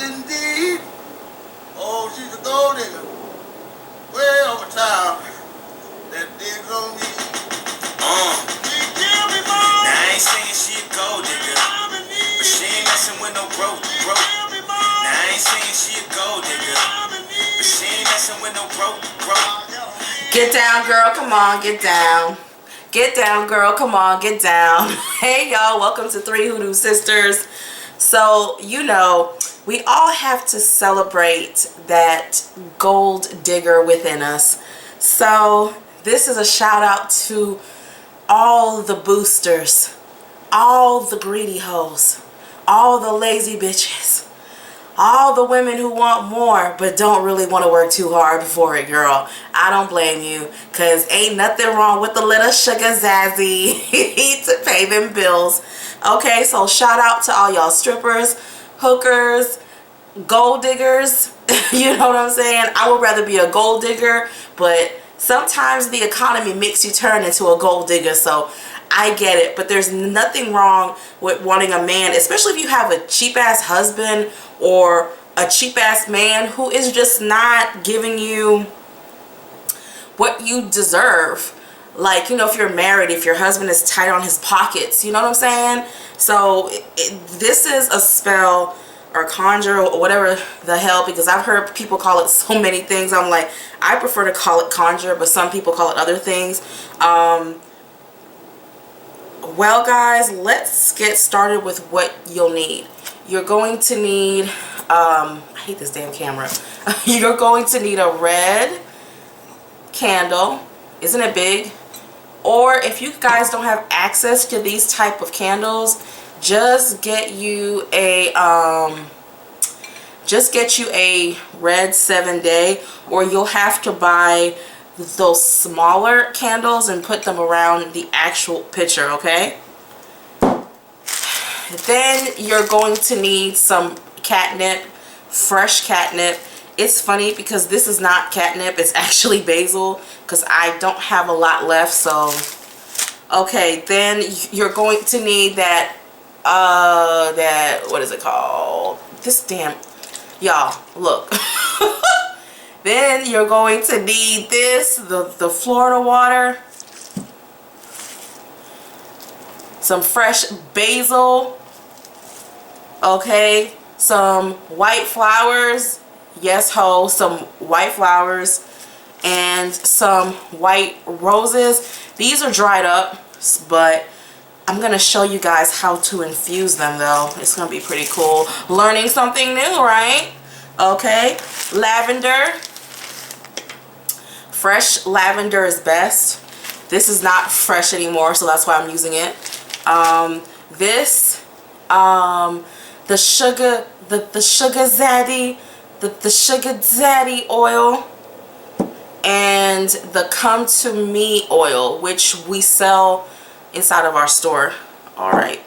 indeed. Oh, she's a gold digger. Way over town. That digs on me. She kill me, mom. Now I ain't saying she a gold digger, but she ain't messing with no broke. Now I ain't saying she a gold digger, but she ain't messing with no broke. Get down, girl. Come on, get down. Get down, girl. Come on, get down. Hey, y'all. Welcome to Three Hoodoo Sisters. So, you know, we all have to celebrate that gold digger within us. So, this is a shout out to all the boosters, all the greedy hoes, all the lazy bitches, all the women who want more but don't really want to work too hard for it, girl. I don't blame you, because ain't nothing wrong with the little sugar zazzy to pay them bills. Okay, so shout out to all y'all strippers, hookers, gold diggers. You know what I'm saying? I would rather be a gold digger, but sometimes the economy makes you turn into a gold digger, so I get it. But there's nothing wrong with wanting a man, especially if you have a cheap ass husband or a cheap ass man who is just not giving you what you deserve. Like, you know, if you're married, if your husband is tight on his pockets, you know what I'm saying? So this is a spell or conjure or whatever the hell, because I've heard people call it so many things. I'm like, I prefer to call it conjure, but some people call it other things. Well, guys, let's get started with what you'll need. You're going to need, I hate this damn camera. You're going to need a red candle. Isn't it big? Or if you guys don't have access to these type of candles, just get you a red 7-day, or you'll have to buy those smaller candles and put them around the actual picture, okay? Then you're going to need some catnip, fresh catnip. It's funny because this is not catnip, it's actually basil, because I don't have a lot left. So okay, then you're going to need that what is it called, this damn, y'all look. Then you're going to need this, the Florida water, some fresh basil, okay, some white flowers, yes ho, some white flowers, and some white roses. These are dried up, but I'm going to show you guys how to infuse them though. It's going to be pretty cool. Learning something new, right? Okay, lavender. Fresh lavender is best. This is not fresh anymore, so that's why I'm using it. The sugar zaddy oil, and the Come to Me oil, which we sell inside of our store. All right.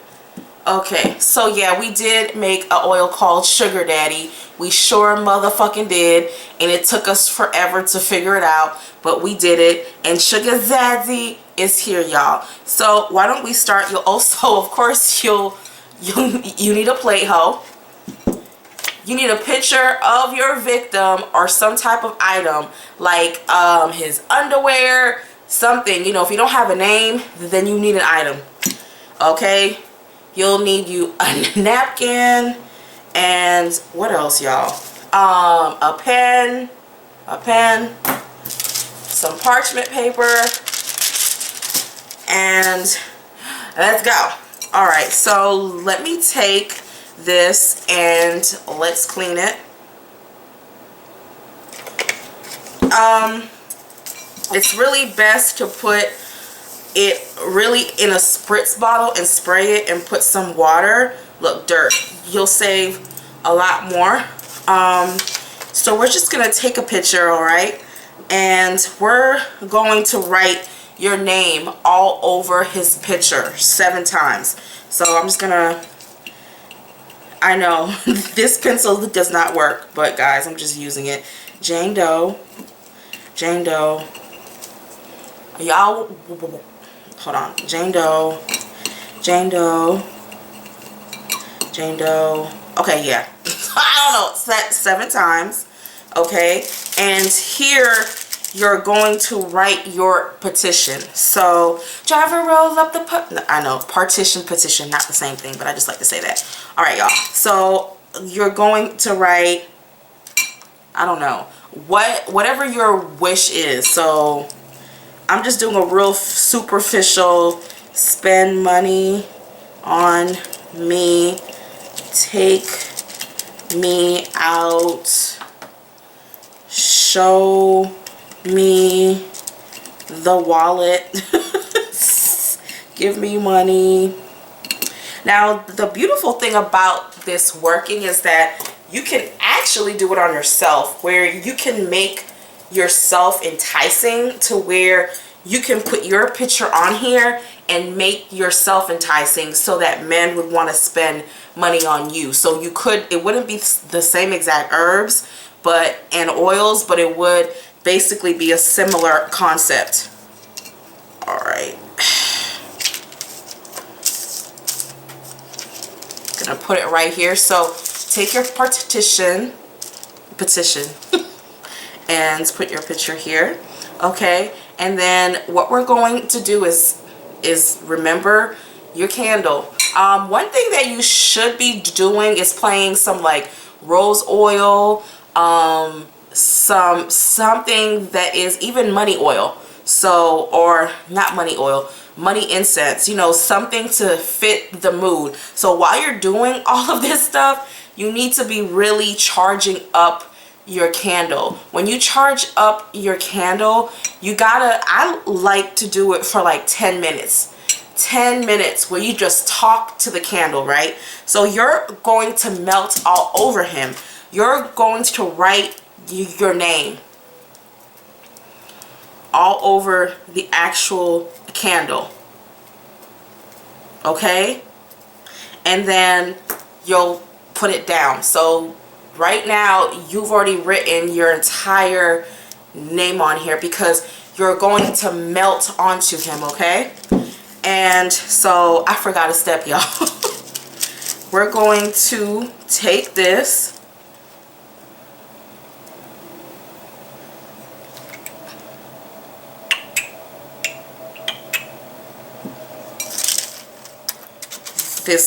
Okay, so yeah, we did make an oil called Sugar Daddy. We sure motherfucking did, and it took us forever to figure it out, but we did it. And Sugar Zaddy is here, y'all. So why don't we start? You'll also, of course, you need a plate, hoe. You need a picture of your victim or some type of item, like his underwear, something. You know, if you don't have a name, then you need an item. Okay. You'll need you a napkin, and what else, y'all? A pen, some parchment paper, and let's go. All right, so let me take this and let's clean it. It's really best to put it really in a spritz bottle and spray it and put some water. Look, dirt. You'll save a lot more. So we're just gonna take a picture, all right, and we're going to write your name all over his picture 7 times. So I'm just gonna, I know this pencil does not work, but guys, I'm just using it. Jane Doe, y'all, hold on. Jane Doe. Okay, yeah. I don't know, 7 times. Okay, and here you're going to write your petition. So driver roll up the I know, petition, not the same thing, but I just like to say that. All right, y'all. So you're going to write, I don't know, whatever your wish is. So I'm just doing a real superficial, spend money on me, take me out, show me the wallet, give me money. Now, the beautiful thing about this working is that you can actually do it on yourself, where you can make yourself enticing to where you can put your picture on here and make yourself enticing so that men would want to spend money on you. So you could, it wouldn't be the same exact herbs and oils, but it would basically be a similar concept. All right. Gonna put it right here. So take your petition and put your picture here. Okay, and then what we're going to do is remember your candle. One thing that you should be doing is playing some like rose oil, something that is even money oil. So, or not money oil, money incense, you know, something to fit the mood. So while you're doing all of this stuff, you need to be really charging up your candle. When you charge up your candle, you gotta, I like to do it for like 10 minutes. 10 minutes where you just talk to the candle, right? So you're going to melt all over him. You're going to write your name all over the actual candle. Okay? And then you'll put it down. So right now you've already written your entire name on here because you're going to melt onto him, okay? And so I forgot a step, y'all. We're going to take this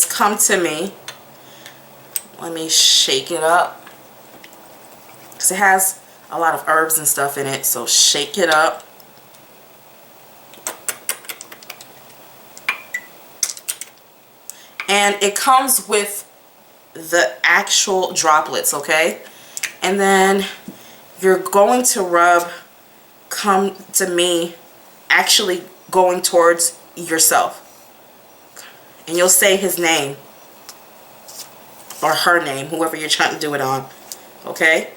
come to me. Let me shake it up because it has a lot of herbs and stuff in it, so shake it up. And it comes with the actual droplets, okay? And then you're going to rub, come to me, actually going towards yourself. And you'll say his name or her name, whoever you're trying to do it on, okay?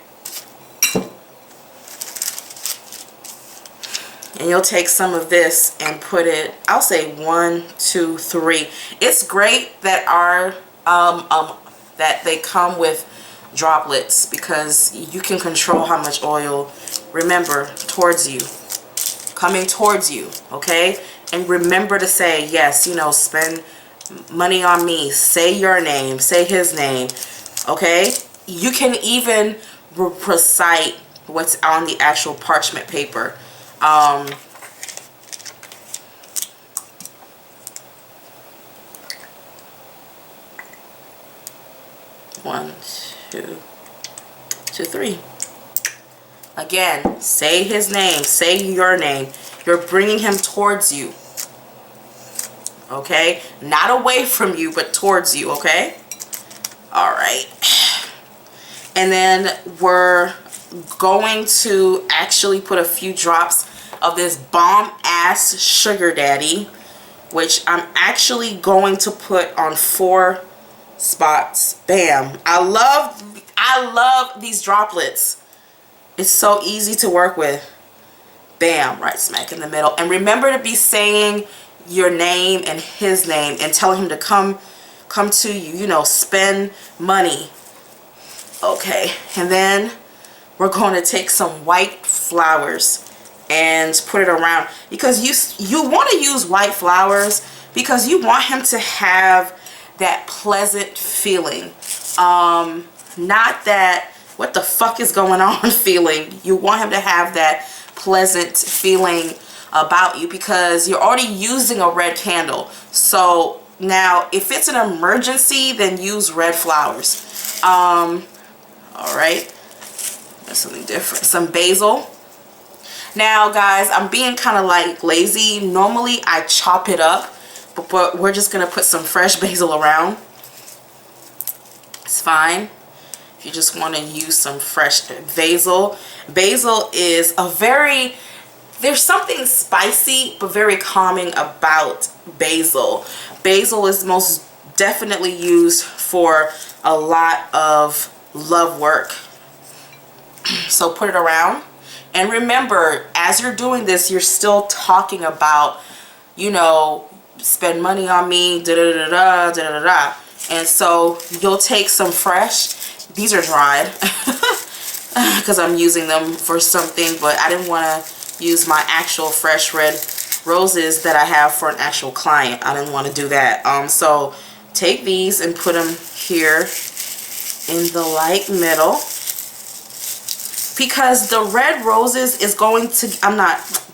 And you'll take some of this and put it, I'll say 1, 2, 3. It's great that that they come with droplets because you can control how much oil, remember, towards you, coming towards you, okay? And remember to say, yes, you know, spend money on me, say your name, say his name, okay? You can even recite what's on the actual parchment paper. 1, 2, 3. Again, say his name, say your name. You're bringing him towards you. Okay? Not away from you, but towards you, okay? All right. And then we're going to actually put a few drops of this bomb-ass sugar daddy, which I'm actually going to put on 4 spots. Bam. I love these droplets. It's so easy to work with. Bam, right smack in the middle. And remember to be saying your name and his name and telling him to come to you, you know, spend money. Okay, and then we're going to take some white flowers and put it around, because you want to use white flowers because you want him to have that pleasant feeling. not that what the fuck is going on feeling. You want him to have that pleasant feeling about you, because you're already using a red candle. So now if it's an emergency, then use red flowers. All right, that's something different. Some basil. Now guys, I'm being kind of like lazy. Normally I chop it up, but we're just gonna put some fresh basil around. It's fine if you just want to use some fresh basil. Basil is a very, there's something spicy but very calming about basil. Basil is most definitely used for a lot of love work. So put it around. And remember, as you're doing this, you're still talking about, you know, spend money on me, da da da da da da da. And so you'll take some fresh. These are dried because I'm using them for something, but I didn't want to use my actual fresh red roses that I have for an actual client. I didn't want to do that. So take these and put them here in the light middle, because the red roses is going to,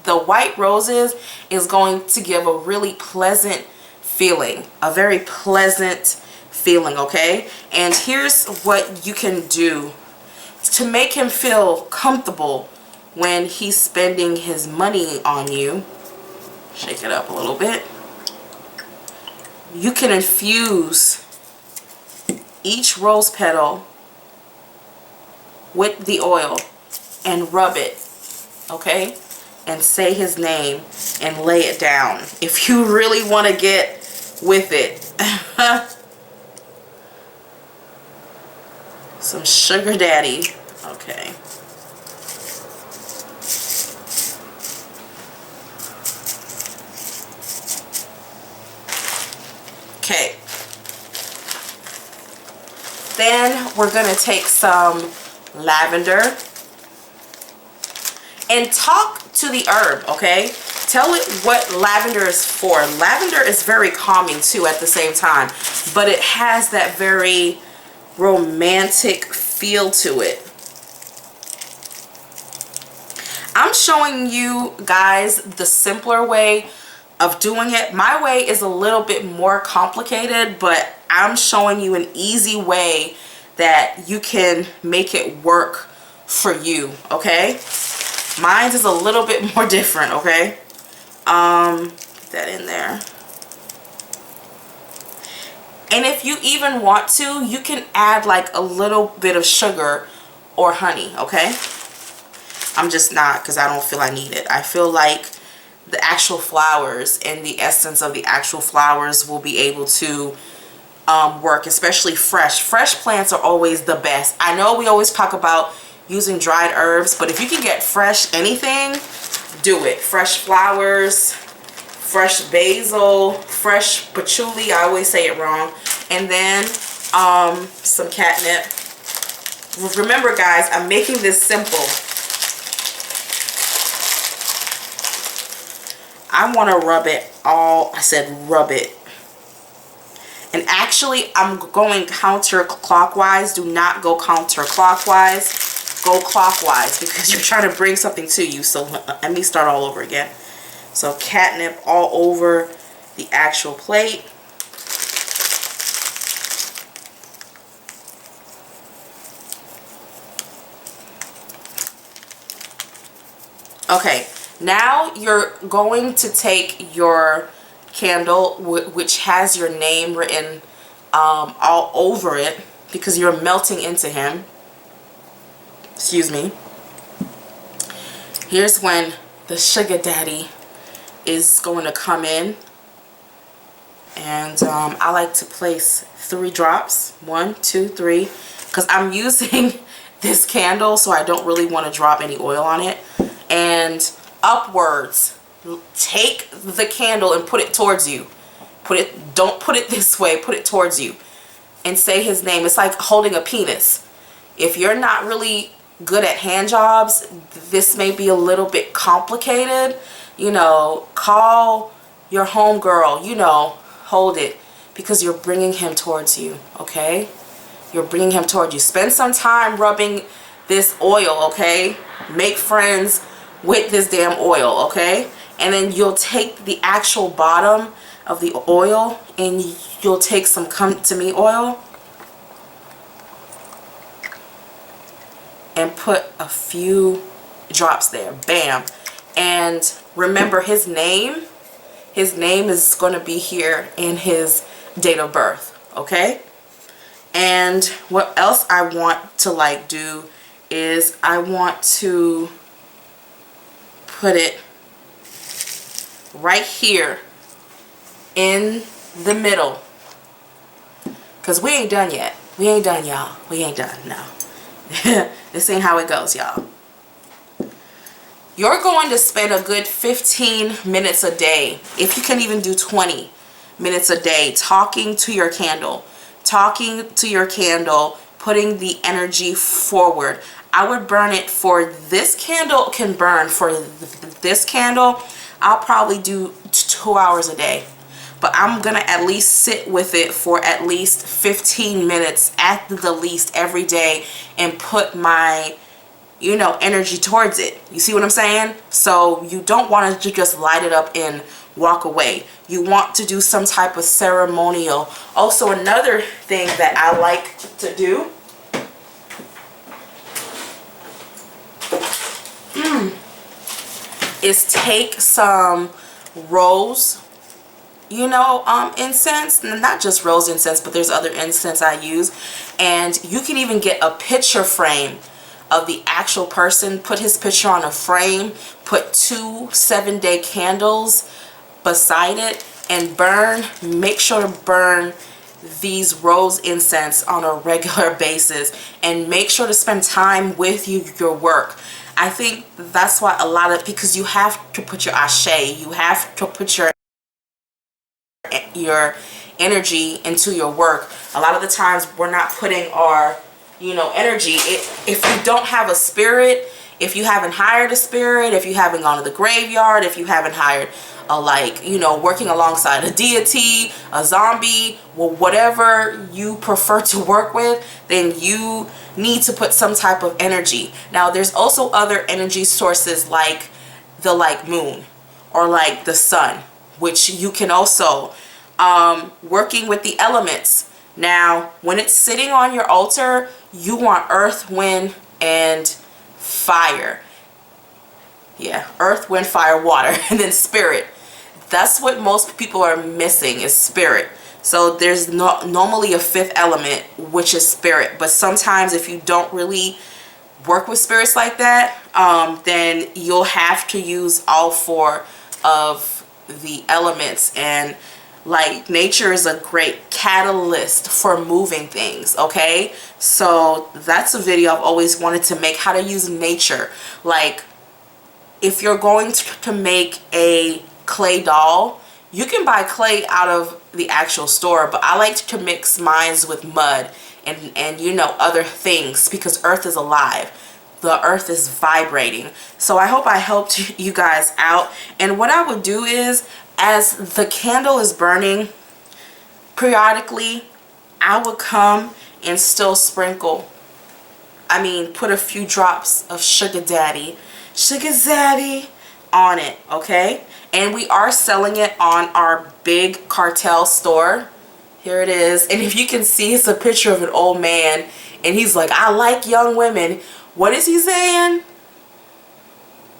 the white roses is going to give a really pleasant feeling, a very pleasant feeling, okay? And here's what you can do to make him feel comfortable when he's spending his money on you. Shake it up a little bit. You can infuse each rose petal with the oil and rub it, okay? And say his name and lay it down if you really want to get with it. Some sugar daddy. Okay. Okay. Then we're going to take some lavender and talk to the herb, okay? Tell it what lavender is for. Lavender is very calming too at the same time, but it has that very romantic feel to it. I'm showing you guys the simpler way of doing it. My way is a little bit more complicated, but I'm showing you an easy way that you can make it work for you, okay? Mine is a little bit more different, okay? Put that in there. And if you even want to, you can add like a little bit of sugar or honey, okay? I'm just not, because I don't feel I need it. I feel like the actual flowers and the essence of the actual flowers will be able to work, especially fresh. Fresh plants are always the best. I know we always talk about using dried herbs, but if you can get fresh anything, do it. Fresh flowers, fresh basil, fresh patchouli, I always say it wrong, and then some catnip. Remember guys, I'm making this simple. I want to rub it all. I said rub it. And actually I'm going counterclockwise. Do not go counterclockwise. Go clockwise, because you're trying to bring something to you. So let me start all over again. So catnip all over the actual plate. Okay, now you're going to take your candle, which has your name written all over it, because you're melting into him. Excuse me. Here's when the sugar daddy is going to come in, and I like to place 3 drops, 1, 2, 3, because I'm using this candle, so I don't really want to drop any oil on it. And upwards, take the candle and put it towards you. Don't put it this way, put it towards you, and say his name. It's like holding a penis. If you're not really good at hand jobs, this may be a little bit complicated. You know, call your homegirl, you know, hold it, because you're bringing him towards you, okay? You're bringing him toward you. Spend some time rubbing this oil, okay? Make friends with this damn oil, okay? And then you'll take the actual bottom of the oil and you'll take some come to me oil and put a few drops there. Bam. And remember his name is going to be here in his date of birth, okay? And what else I want to like do is I want to put it right here in the middle, because we ain't done yet. We ain't done, y'all. We ain't done. No. This ain't how it goes, y'all. You're going to spend a good 15 minutes a day, if you can even do 20 minutes a day, talking to your candle. Talking to your candle, putting the energy forward. I would burn it for this candle, can burn for this candle. I'll probably do 2 hours a day. But I'm going to at least sit with it for at least 15 minutes at the least every day and put my, you know, energy towards it. You see what I'm saying? So you don't want to just light it up and walk away. You want to do some type of ceremonial. Also, another thing that I like to do is take some rose, you know, incense. Not just rose incense, but there's other incense I use. And you can even get a picture frame of the actual person. Put his picture on a frame. Put 2 7-day candles beside it and burn. Make sure to burn these rose incense on a regular basis, and make sure to spend time with your work. I think that's why a lot of, because you have to put your ashe, you have to put your energy into your work. A lot of the times we're not putting our, you know, energy. If you don't have a spirit, if you haven't hired a spirit, if you haven't gone to the graveyard, if you haven't hired a, like, you know, working alongside a deity, a zombie, well, whatever you prefer to work with, then you need to put some type of energy. Now, there's also other energy sources like the moon or like the sun, which you can also working with the elements. Now, when it's sitting on your altar, you want earth, wind, and fire. Yeah, earth, wind, fire, water, and then spirit. That's what most people are missing, is spirit. So there's normally a 5th element, which is spirit. But sometimes if you don't really work with spirits like that, then you'll have to use all 4 of the elements. And like, nature is a great catalyst for moving things, okay? So that's a video I've always wanted to make, how to use nature. Like, if you're going to make a clay doll, you can buy clay out of the actual store, but I like to mix mine with mud and you know, other things, because earth is alive. The earth is vibrating. So I hope I helped you guys out. And what I would do is, as the candle is burning, periodically I would come and still sprinkle, I mean, put a few drops of sugar daddy on it, okay? And we are selling it on our big cartel store. Here it is. And if you can see, it's a picture of an old man, and he's like, I like young women. What is he saying?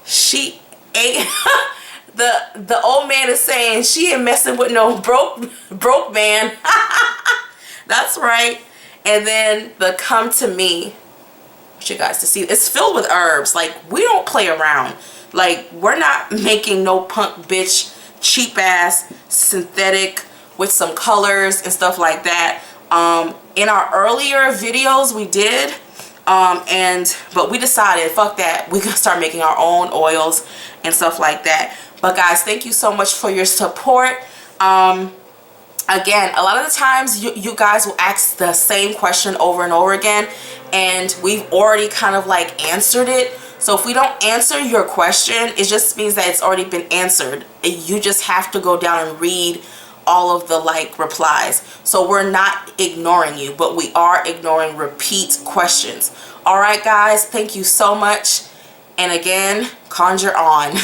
She ain't the old man is saying she ain't messing with no broke man. That's right. And then the come to me, I want you guys to see, it's filled with herbs. Like, we don't play around. Like, we're not making no punk bitch cheap ass synthetic with some colors and stuff like that. In our earlier videos we did, but we decided, fuck that, we're gonna start making our own oils and stuff like that. But guys, thank you so much for your support. Again, a lot of the times you guys will ask the same question over and over again, and we've already kind of like answered it. So if we don't answer your question, it just means that it's already been answered. You just have to go down and read all of the like replies. So we're not ignoring you, but we are ignoring repeat questions. All right, guys, thank you so much. And again, conjure on.